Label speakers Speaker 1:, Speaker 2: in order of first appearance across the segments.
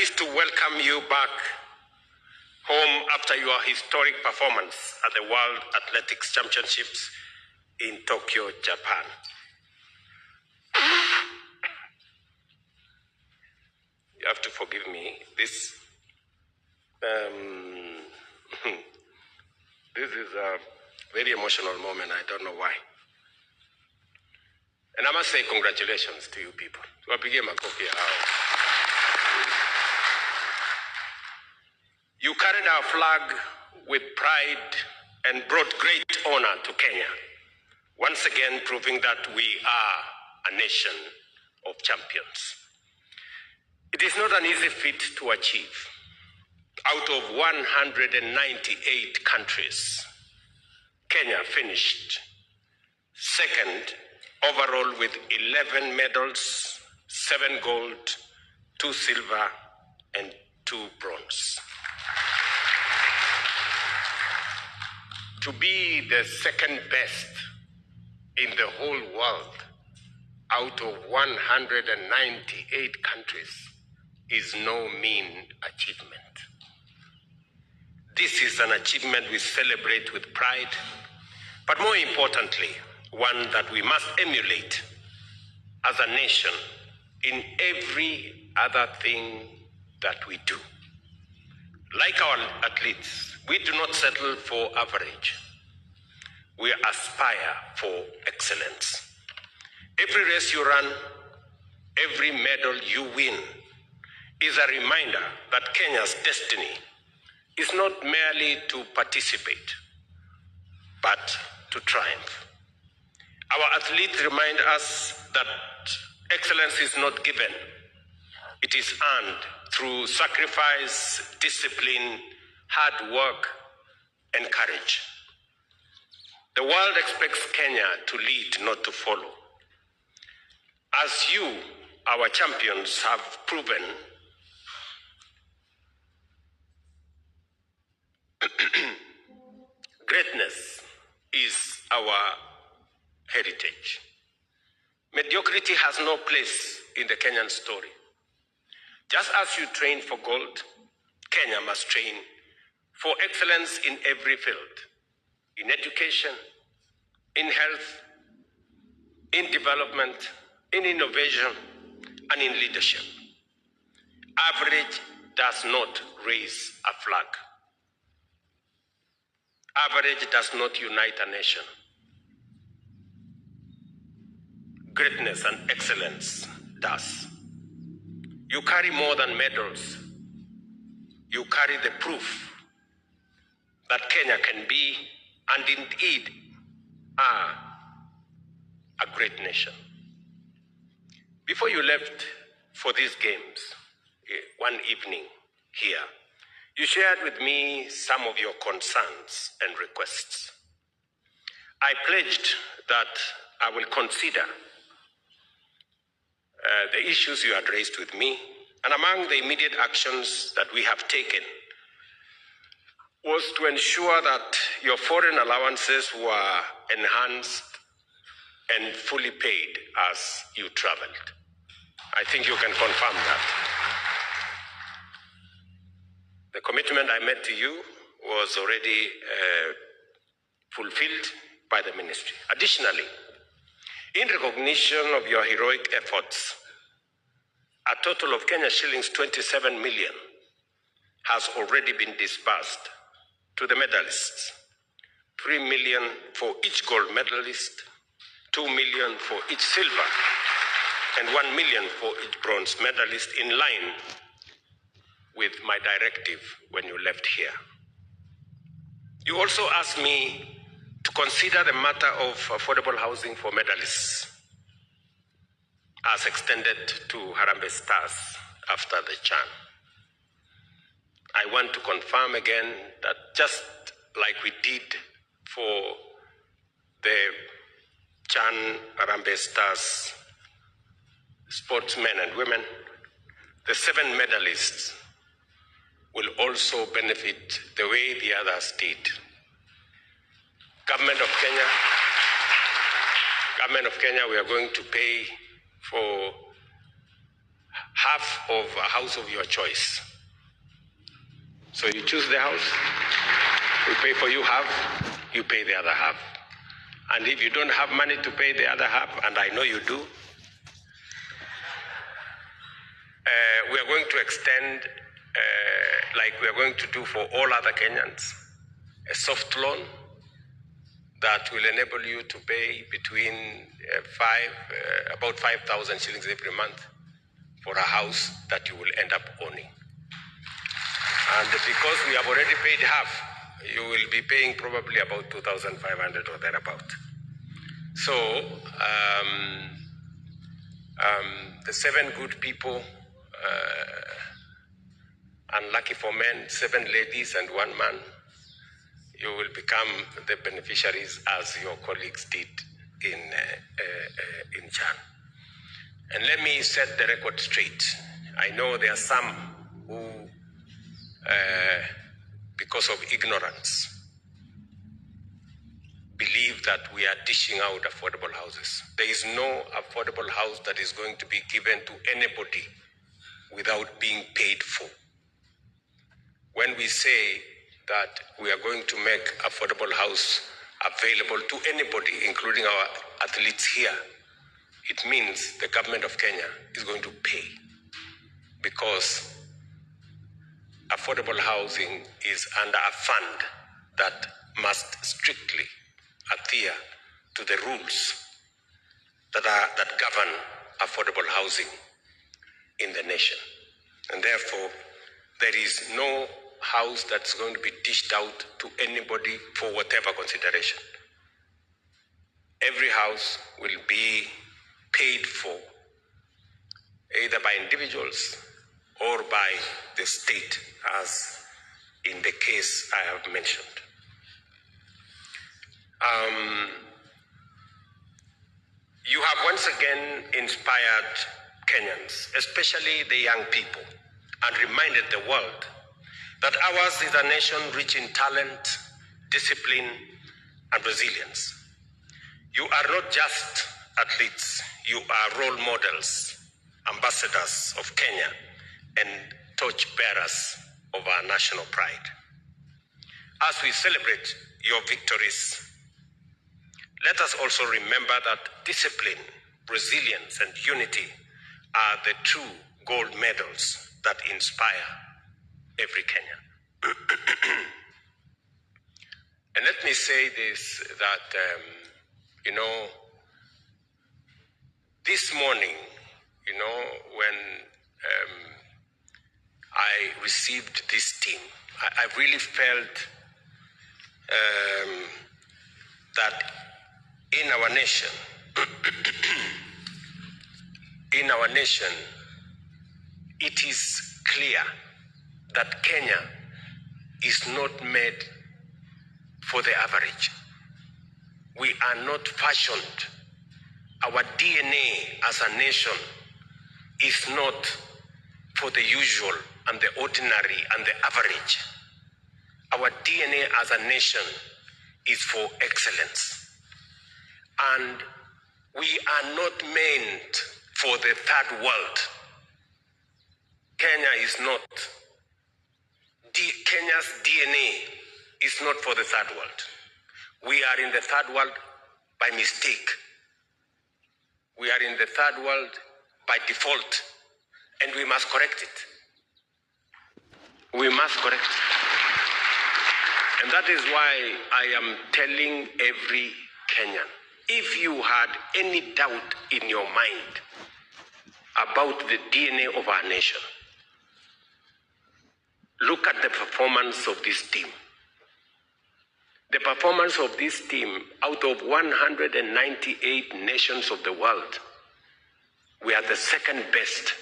Speaker 1: pleased to welcome you back home after your historic performance at the World Athletics Championships in Tokyo, Japan. You have to forgive me. This is a very emotional moment. I don't know why. And I must say congratulations to you people. Tuwapigie makofi hao. You carried our flag with pride and brought great honor to Kenya, once again proving that we are a nation of champions. It is not an easy feat to achieve. Out of 198 countries, Kenya finished second overall with 11 medals, 7 gold, 2 silver, and 2 bronze. To be the second best in the whole world out of 198 countries is no mean achievement. This is an achievement we celebrate with pride, but more importantly, one that we must emulate as a nation in every other thing that we do. Like our athletes, we do not settle for average. We aspire for excellence. Every race you run, every medal you win is a reminder that Kenya's destiny is not merely to participate, but to triumph. Our athletes remind us that excellence is not given. It is earned through sacrifice, discipline, hard work, and courage. The world expects Kenya to lead, not to follow. As you, our champions, have proven, greatness is our heritage. Mediocrity has no place in the Kenyan story. Just as you train for gold, Kenya must train for excellence in every field, in education, in health, in development, in innovation, and in leadership. Average does not raise a flag. Average does not unite a nation. Greatness and excellence does. You carry more than medals. You carry the proof that Kenya can be, and indeed are, a great nation. Before you left for these games, one evening here, you shared with me some of your concerns and requests. I pledged that I will consider the issues you had raised with me, and among the immediate actions that we have taken was to ensure that your foreign allowances were enhanced and fully paid as you traveled. I think you can confirm that. The commitment I made to you was already fulfilled by the ministry. Additionally, in recognition of your heroic efforts, a total of Kenya shillings 27 million has already been disbursed to the medalists. 3 million for each gold medalist, 2 million for each silver, and 1 million for each bronze medalist, in line with my directive when you left here. You also asked me to consider the matter of affordable housing for medalists as extended to Harambee Stars after the CHAN. I want to confirm again that just like we did for the CHAN Harambee Stars sportsmen and women, the 7 medalists will also benefit the way the others did. Government of Kenya, we are going to pay for half of a house of your choice. So you choose the house, we pay for you half, you pay the other half. And if you don't have money to pay the other half, and I know you do, we are going to extend, like we are going to do for all other Kenyans, a soft loan that will enable you to pay between about 5,000 shillings every month for a house that you will end up owning. And because we have already paid half, you will be paying probably about 2,500 or thereabout. So the 7 good people, unlucky for men, 7 ladies and 1 man, you will become the beneficiaries as your colleagues did in Chan. And let me set the record straight. I know there are some who, because of ignorance, believe that we are dishing out affordable houses. There is no affordable house that is going to be given to anybody without being paid for. When we say that we are going to make affordable house available to anybody, including our athletes here, it means the government of Kenya is going to pay, because affordable housing is under a fund that must strictly adhere to the rules that govern affordable housing in the nation. And therefore, there is no house that's going to be dished out to anybody for whatever consideration. Every house will be paid for either by individuals or by the state, as in the case I have mentioned. You have once again inspired Kenyans, especially the young people, and reminded the world that ours is a nation rich in talent, discipline, and resilience. You are not just athletes, you are role models, ambassadors of Kenya, and torch bearers of our national pride. As we celebrate your victories, let us also remember that discipline, resilience, and unity are the true gold medals that inspire every Kenyan. And let me say this, that, this morning, when I received this team, I really felt that in our nation, it is clear that Kenya is not made for the average. We are not fashioned. Our DNA as a nation is not for the usual and the ordinary and the average. Our DNA as a nation is for excellence. And we are not meant for the third world. Kenya's DNA is not for the third world. We are in the third world by mistake. We are in the third world by default, and we must correct it. We must correct it. And that is why I am telling every Kenyan, if you had any doubt in your mind about the DNA of our nation, look at the performance of this team. The performance of this team, out of 198 nations of the world, we are the second best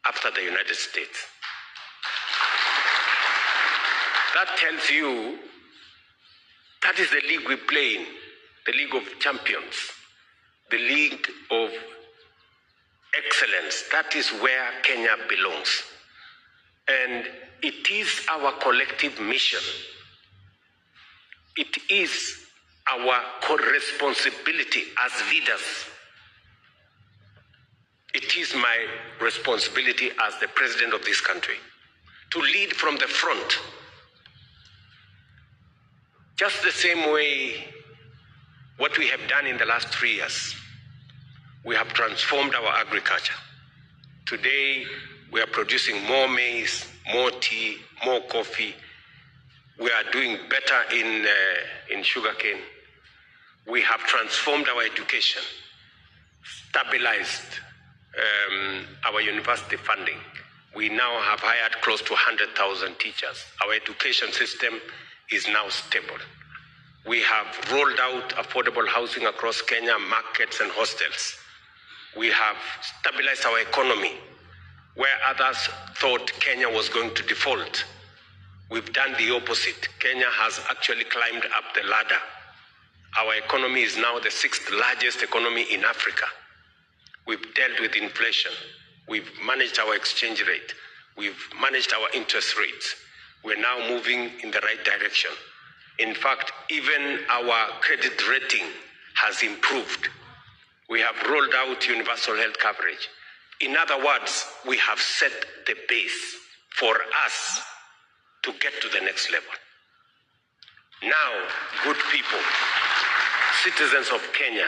Speaker 1: after the United States. That tells you that is the league we play in, the League of Champions, the League of Excellence. That is where Kenya belongs. And it is our collective mission. It is our responsibility as leaders. It is my responsibility as the president of this country, to lead from the front. Just the same way what we have done in the last 3 years, we have transformed our agriculture. Today, we are producing more maize, more tea, more coffee. We are doing better in sugarcane. We have transformed our education, stabilized our university funding. We now have hired close to 100,000 teachers. Our education system is now stable. We have rolled out affordable housing across Kenya, markets and hostels. We have stabilized our economy. Where others thought Kenya was going to default, we've done the opposite. Kenya has actually climbed up the ladder. Our economy is now the 6th largest economy in Africa. We've dealt with inflation. We've managed our exchange rate. We've managed our interest rates. We're now moving in the right direction. In fact, even our credit rating has improved. We have rolled out universal health coverage. In other words, we have set the base for us to get to the next level. Now, good people, citizens of Kenya,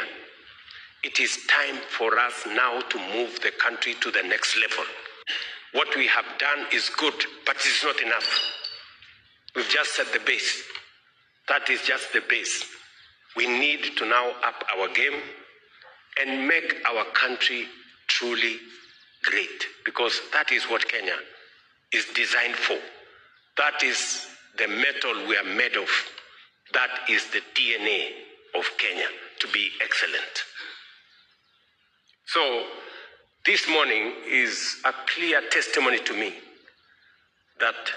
Speaker 1: it is time for us now to move the country to the next level. What we have done is good, but it is not enough. We've just set the base. That is just the base. We need to now up our game and make our country truly great, because that is what Kenya is designed for. That is the metal we are made of. That is the DNA of Kenya, to be excellent. So this morning is a clear testimony to me that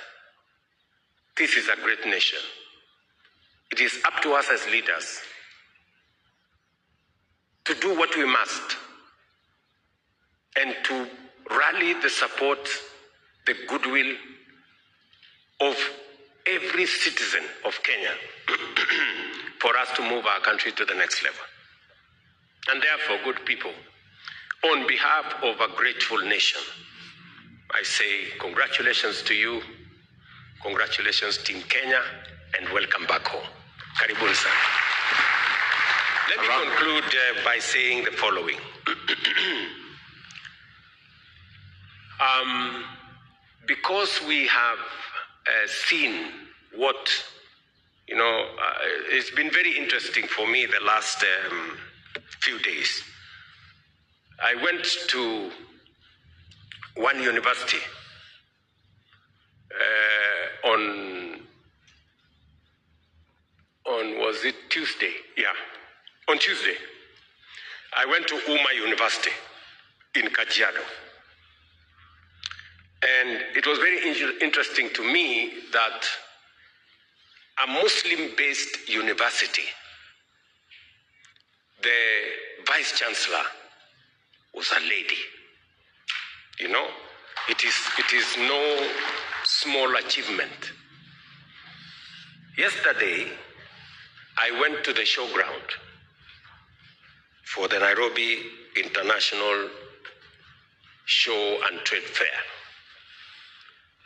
Speaker 1: this is a great nation. It is up to us as leaders to do what we must and to rally the support, the goodwill of every citizen of Kenya for us to move our country to the next level. And therefore, good people, on behalf of a grateful nation, I say congratulations to you, congratulations Team Kenya, and welcome back home. Karibuni sana. Let me conclude by saying the following. Because we have seen what, it's been very interesting for me the last few days. I went to one university was it Tuesday? Yeah, on Tuesday. I went to Uma University in Kajiado. And it was very interesting to me that a Muslim-based university, the vice chancellor was a lady. It is no small achievement. Yesterday, I went to the showground for the Nairobi International Show and Trade Fair.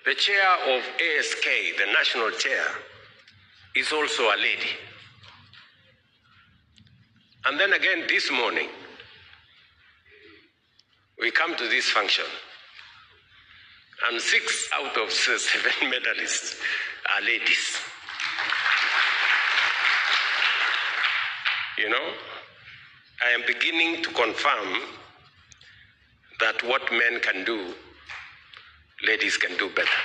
Speaker 1: The chair of ASK, the national chair, is also a lady. And then again this morning, we come to this function, and 6 out of 7 medalists are ladies. I am beginning to confirm that what men can do, ladies can do better.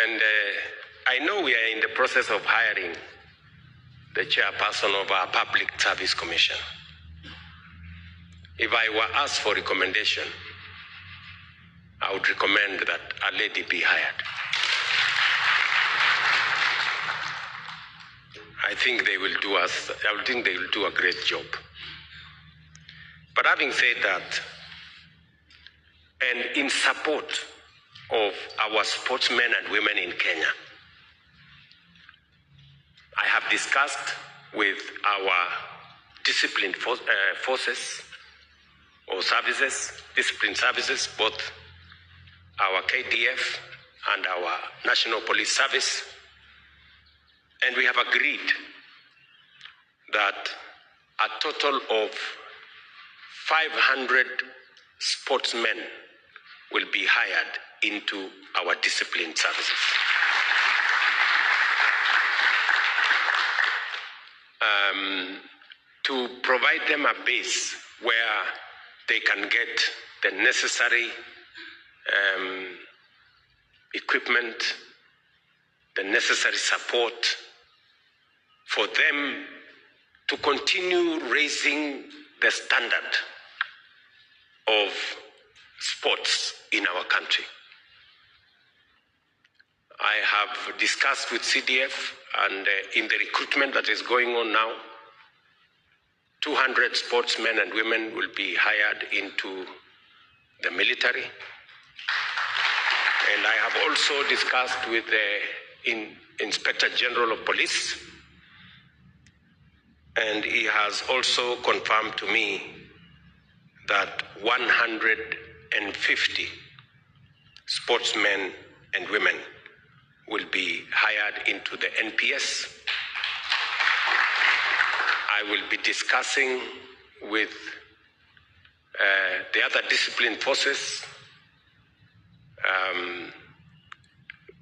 Speaker 1: And I know we are in the process of hiring the chairperson of our Public Service Commission. If I were asked for recommendation, I would recommend that a lady be hired. I think they will do a great job. But having said that, and in support of our sportsmen and women in Kenya, I have discussed with our disciplined forces or services, discipline services, both our KDF and our National Police Service. And we have agreed that a total of 500 sportsmen will be hired into our discipline services. To provide them a base where they can get the necessary equipment, the necessary support for them to continue raising the standard of sports in our country. I have discussed with CDF, and in the recruitment that is going on now, 200 sportsmen and women will be hired into the military. And I have also discussed with the Inspector General of Police, and he has also confirmed to me that 150 sportsmen and women will be hired into the NPS. I will be discussing with the other discipline forces,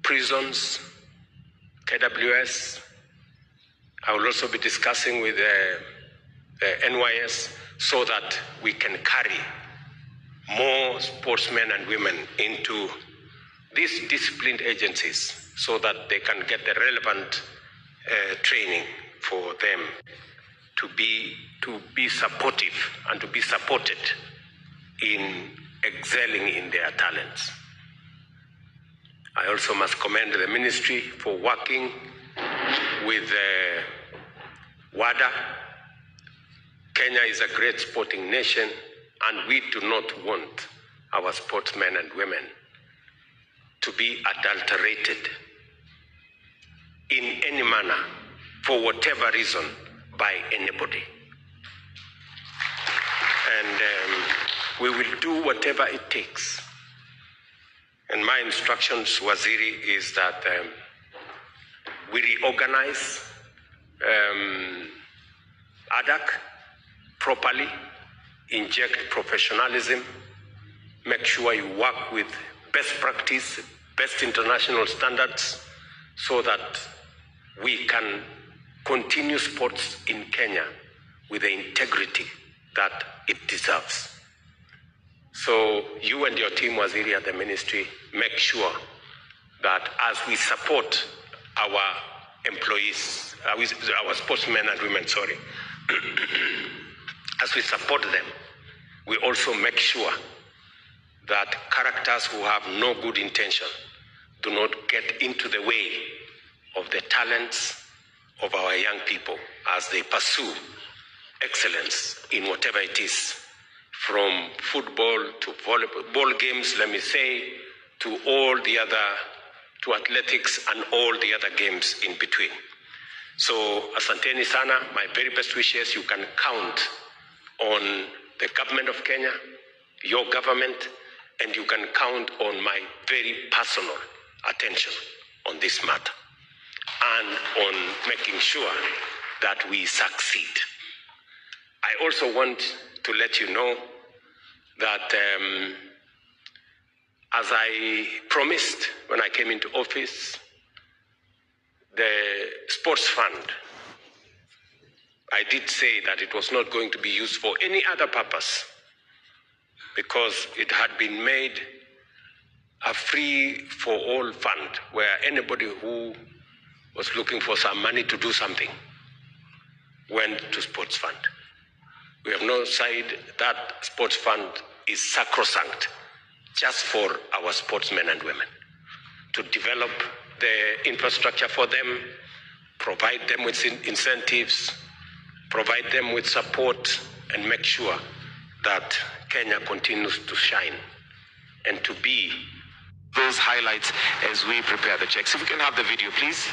Speaker 1: prisons, KWS. I will also be discussing with the NYS so that we can carry more sportsmen and women into these disciplined agencies so that they can get the relevant training for them to be supportive and to be supported in excelling in their talents. I also must commend the ministry for working with WADA. Kenya is a great sporting nation, and we do not want our sportsmen and women to be adulterated in any manner, for whatever reason, by anybody. And we will do whatever it takes. And my instructions, Waziri, is that we reorganize ADAC properly, inject professionalism, make sure you work with best practice, best international standards, so that we can continue sports in Kenya with the integrity that it deserves. So you and your team, Waziri, at the ministry, make sure that as we support our employees, our sportsmen and women, as we support them, we also make sure that characters who have no good intention do not get into the way of the talents of our young people as they pursue excellence in whatever it is, from football to volleyball games, let me say, to athletics and all the other games in between. So, asanteni sana, my very best wishes. You can count on the government of Kenya, your government, and you can count on my very personal attention on this matter and on making sure that we succeed. I also want to let you know that as I promised when I came into office, the sports fund, I did say that it was not going to be used for any other purpose, because it had been made a free-for-all fund where anybody who was looking for some money to do something went to sports fund. We have now said that sports fund is sacrosanct just for our sportsmen and women, to develop the infrastructure for them, provide them with incentives, provide them with support, and make sure that Kenya continues to shine and to be
Speaker 2: those highlights as we prepare the checks. If we can have the video, please.